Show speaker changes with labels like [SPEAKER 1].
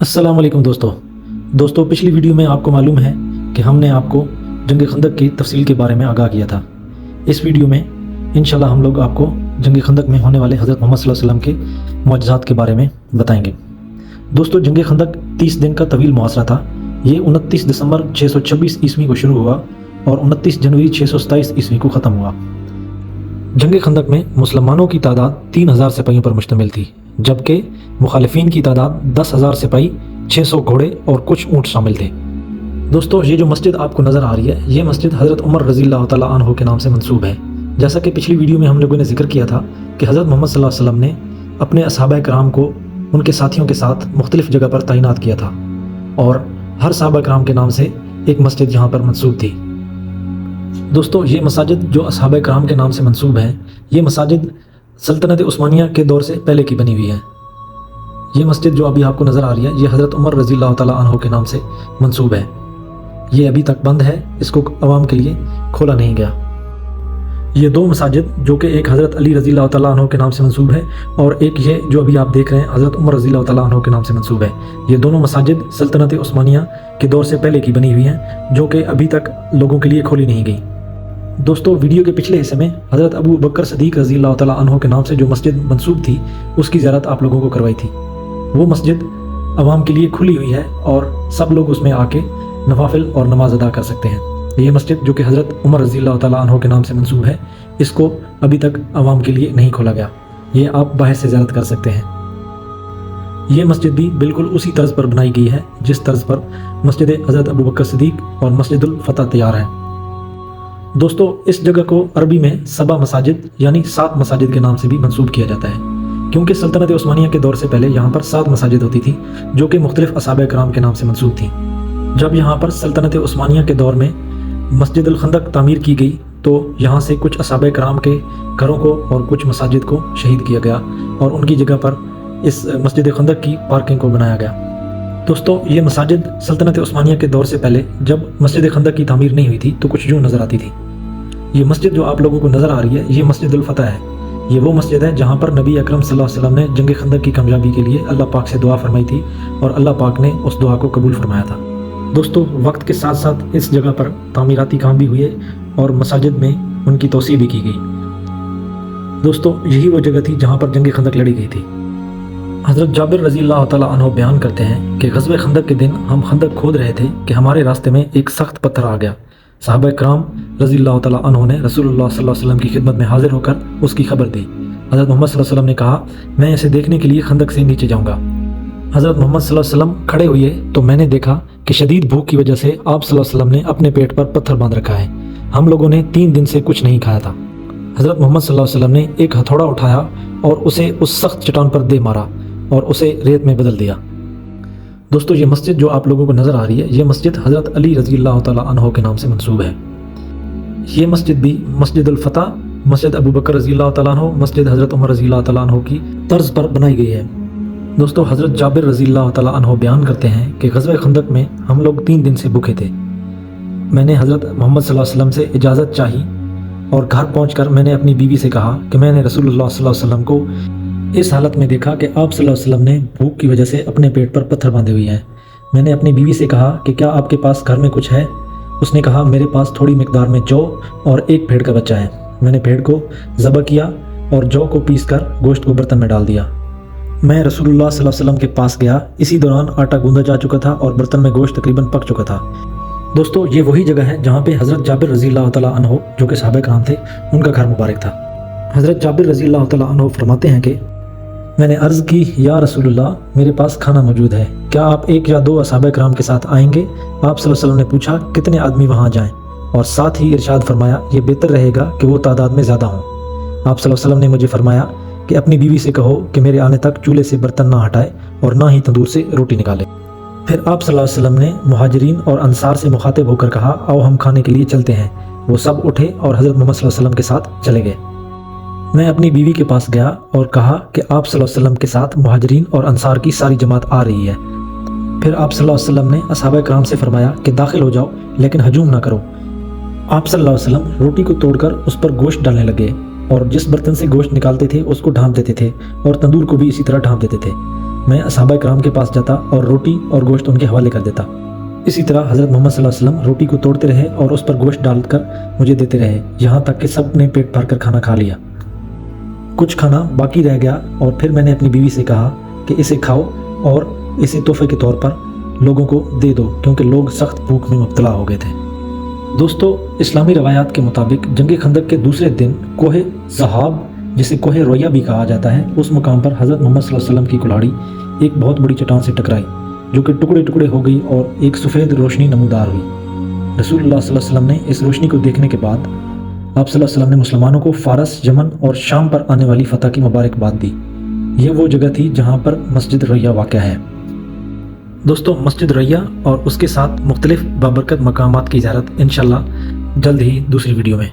[SPEAKER 1] अस्सलाम वालेकुम दोस्तों पिछली वीडियो में आपको मालूम है कि हमने आपको जंग खंदक की तफसील के बारे में आगाह किया था। इस वीडियो में इंशाल्लाह हम लोग आपको जंग खंदक में होने वाले हज़रत मोहम्मद सल्लल्लाहु अलैहि वसल्लम के मौजज़ात के बारे में बताएंगे। दोस्तों, जंग खंदक 30 दिन का तवील मुहासरा था। ये 29 दिसंबर 626 ईस्वी को शुरू हुआ और 29 जनवरी 627 ईस्वी को ख़त्म हुआ। जंग खंदक में मुसलमानों की तादाद 3000 सिपाहियों पर मुश्तमिल थी, जबकि मुखालिफिन की तादाद 10,000 सिपाही, 600 घोड़े और कुछ ऊँट शामिल थे। दोस्तों, ये जो मस्जिद आपको नज़र आ रही है, ये मस्जिद हज़रत उमर रज़ियल्लाहु तआला अन्हु के नाम से मंसूब है। जैसा कि पिछली वीडियो में हम लोगों ने जिक्र किया था कि हज़रत मोहम्मद सल्लल्लाहु अलैहि वसल्लम ने अपने असहाबा कराम को उनके साथियों के साथ मुख्तलिफ जगह पर तैनात किया था और हर सहाबा कराम के नाम से एक मस्जिद यहाँ पर मंसूब थी। दोस्तों, ये मसाजिद जो असहाबा कराम के नाम से मंसूब है, ये मसाजिद सल्तनत उस्मानिया के दौर से पहले की बनी हुई है। ये मस्जिद जो अभी आपको नज़र आ रही है, ये हज़रत उमर रज़ियल्लाहु तआला अन्हु के नाम से मंसूब है। ये अभी तक बंद है, इसको अवाम के लिए खोला नहीं गया। ये दो मसाजिद जो कि एक हज़रत अली रज़ियल्लाहु तआला अन्हु के नाम से मंसूब है और एक ये जो अभी आप देख रहे हैं हज़रत उमर रज़ियल्लाहु तआला अन्हु के नाम से मंसूब है। ये दोनों मसाजिद सल्तनत उस्मानिया के दौर से पहले की बनी हुई हैं, जो कि अभी तक लोगों के लिए खोली नहीं गई। दोस्तों, वीडियो के पिछले हिस्से में हज़रत अबू बकर सदीक रज़ियल्लाहु तआला अन्हु के नाम से जो मस्जिद मंसूब थी, उसकी ज़ियारत आप लोगों को करवाई थी। वो मस्जिद अवाम के लिए खुली हुई है और सब लोग उसमें आके नवाफिल और नमाज अदा कर सकते हैं। ये मस्जिद जो कि हज़रत उमर रज़ियल्लाहु तआला अन्हु के नाम से मंसूब है, इसको अभी तक अवाम के लिए नहीं खोला गया। ये आप बाहर से ज़ियारत कर सकते हैं। ये मस्जिद भी बिल्कुल उसी तर्ज पर बनाई गई है जिस तर्ज पर मस्जिद हज़रत अबू बकर सदीक और मस्जिदुल फतह तैयार है। दोस्तों, इस जगह को अरबी में सबा मसाजिद यानी 7 मसाजिद के नाम से भी मंसूब किया जाता है, क्योंकि सल्तनत उस्मानिया के दौर से पहले यहाँ पर 7 मसाजिद होती थी जो कि मुख्तलिफ असहाबा कराम के नाम से मंसूब थी। जब यहाँ पर सल्तनत उस्मानिया के दौर में मस्जिद अल खंदक तामीर की गई तो यहाँ से कुछ असहाबा कराम के घरों को और कुछ मसाजिद को शहीद किया गया और उनकी जगह पर इस मस्जिद खंदक की पार्किंग को बनाया गया। दोस्तों, ये मसाजिद सल्तनत उस्मानिया के दौर से पहले जब मस्जिद खंदक की तामीर नहीं हुई थी तो कुछ यूँ नज़र आती थी। ये मस्जिद जो आप लोगों को नज़र आ रही है, ये मस्जिदुल फतह है। ये वो मस्जिद है जहाँ पर नबी अकरम सल्लल्लाहु अलैहि वसल्लम ने जंग खंदक की कामयाबी के लिए अल्लाह पाक से दुआ फरमाई थी और अल्लाह पाक ने उस दुआ को कबूल फरमाया था। दोस्तों, वक्त के साथ साथ इस जगह पर तामीराती काम भी हुए और मसाजिद में उनकी तोसी भी की गई। दोस्तों, यही वो जगह थी जहाँ पर जंग खंदक लड़ी गई थी। हज़रत जाबिर रज़ियल्लाहु तआला अन्हु बयान करते हैं कि ग़ज़वे खंदक के दिन हम खंदक खोद रहे थे कि हमारे रास्ते में एक सख्त पत्थर आ गया। सहाबा कराम रज़ियल्लाहु तआला अन्हु ने रसूलुल्लाह सल्लल्लाहु अलैहि वसल्लम की खिदमत में हाजिर होकर उसकी खबर दी। हज़रत मोहम्मद सल्लल्लाहु अलैहि वसल्लम ने कहा, मैं इसे देखने के लिए खंदक से नीचे जाऊँगा। हज़रत मोहम्मद सल्लल्लाहु अलैहि वसल्लम खड़े हुए तो मैंने देखा कि शदीद भूख की वजह से आप सल्लल्लाहु अलैहि वसल्लम ने अपने पेट पर पत्थर बांध रखा है। हम लोगों ने 3 दिन से कुछ नहीं खाया था। हज़रत मोहम्मद सल्लल्लाहु अलैहि वसल्लम ने एक हथौड़ा उठाया और उसे उस सख्त चट्टान पर दे मारा और उसे रेत में बदल दिया। दोस्तों, ये मस्जिद जो आप लोगों को नज़र आ रही है, ये मस्जिद हज़रत अली रज़ियल्लाहु तआला अन्हु के नाम से मंसूब है। ये मस्जिद भी मस्जिदुल फतह, मस्जिद अबू बकर रज़ियल्लाहु तआला अन्हु, मस्जिद हज़रत उमर रज़ियल्लाहु तआला अन्हु की तर्ज पर बनाई गई है। दोस्तों, हज़रत जाबिर रज़ियल्लाहु तआला अन्हु बयान करते हैं कि ग़ज़वे खंदक में हम लोग 3 दिन से भूखे थे। मैंने हज़रत मोहम्मद सल्लल्लाहु अलैहि वसल्लम से इजाज़त चाही और घर पहुंचकर मैंने अपनी बीवी से कहा कि मैंने रसूलुल्लाह सल्लल्लाहु अलैहि वसल्लम को इस हालत में देखा कि आप सल्लल्लाहु अलैहि वसल्लम ने भूख की वजह से अपने पेट पर पत्थर बांधे हुए हैं। मैंने अपनी बीवी से कहा कि क्या आपके पास घर में कुछ है? उसने कहा, मेरे पास थोड़ी मिकदार में जौ और एक भेड़ का बच्चा है। मैंने भेड़ को ज़बह किया और जौ को पीसकर गोश्त को बर्तन में डाल दिया। मैं रसूलुल्लाह सल्लल्लाहु अलैहि वसल्लम के पास गया। इसी दौरान आटा गूंदा जा चुका था और बर्तन में गोश्त तकरीबन पक चुका था। दोस्तों, ये वही जगह है जहाँ पे हज़रत जाबिर रज़ियल्लाहु तआला अन्हु जो कि सहाबा कराम थे, उनका घर मुबारक था। हज़रत जाबिर रज़ियल्लाहु तआला अन्हु फरमाते हैं कि मैंने अर्ज़ की, या रसूलुल्लाह, मेरे पास खाना मौजूद है, क्या आप 1 या 2 असहाबा कराम के साथ आएंगे? आप सल्लल्लाहु अलैहि वसल्लम ने पूछा, कितने आदमी वहाँ जाएं? और साथ ही इरशाद फरमाया, ये बेहतर रहेगा कि वो तादाद में ज़्यादा हों। आप सल्लल्लाहु अलैहि वसल्लम ने मुझे फरमाया कि अपनी बीवी से कहो कि मेरे आने तक चूल्हे से बर्तन ना हटाए और ना ही तंदूर से रोटी निकाले। फिर आप सल्लल्लाहु अलैहि वसल्लम ने मुहाजिरीन और अंसार से मुखातिब होकर कहा, आओ हम खाने के लिए चलते हैं। वो सब उठे और हज़रत मोहम्मद सल्लल्लाहु अलैहि वसल्लम के साथ चले गए। मैं अपनी बीवी के पास गया और कहा कि आप सल्लल्लाहु अलैहि वसल्लम के साथ मुहाजिरीन और अंसार की सारी जमात आ रही है। फिर आप सल्लल्लाहु अलैहि वसल्लम ने असहाबा कराम से फरमाया कि दाखिल हो जाओ, लेकिन हजूम ना करो। आप सल्लल्लाहु अलैहि वसल्लम रोटी को तोड़कर उस पर गोश्त डालने लगे और जिस बर्तन से गोश्त निकालते थे उसको ढांप देते थे और तंदूर को भी इसी तरह ढांप देते थे। میں صحابہ کرام کے پاس جاتا اور روٹی اور گوشت ان کے حوالے کر دیتا۔ اسی طرح حضرت محمد صلی اللہ علیہ وسلم روٹی کو توڑتے رہے اور اس پر گوشت ڈال کر مجھے دیتے رہے، یہاں تک کہ سب نے پیٹ بھر کر کھانا کھا لیا۔ کچھ کھانا باقی رہ گیا اور پھر میں نے اپنی بیوی سے کہا کہ اسے کھاؤ اور اسے تحفے کے طور پر لوگوں کو دے دو، کیونکہ لوگ سخت بھوک میں مبتلا ہو گئے تھے۔ دوستو، اسلامی روایات کے مطابق جنگ خندق کے دوسرے دن کوہ ذہاب، جسے کوہ رویہ بھی کہا جاتا ہے، اس مقام پر حضرت محمد صلی اللہ علیہ وسلم کی کلاڑی ایک بہت بڑی چٹان سے ٹکرائی، جو کہ ٹکڑے ٹکڑے ہو گئی اور ایک سفید روشنی نمودار ہوئی۔ رسول اللہ صلی اللہ علیہ وسلم نے اس روشنی کو دیکھنے کے بعد آپ صلی اللہ علیہ وسلم نے مسلمانوں کو فارس، یمن اور شام پر آنے والی فتح کی مبارکباد دی۔ یہ وہ جگہ تھی جہاں پر مسجد ریا واقع ہے۔ دوستو، مسجد ریا اور اس کے ساتھ مختلف بابرکت مقامات کی زیارت انشاءاللہ جلد ہی دوسری ویڈیو میں۔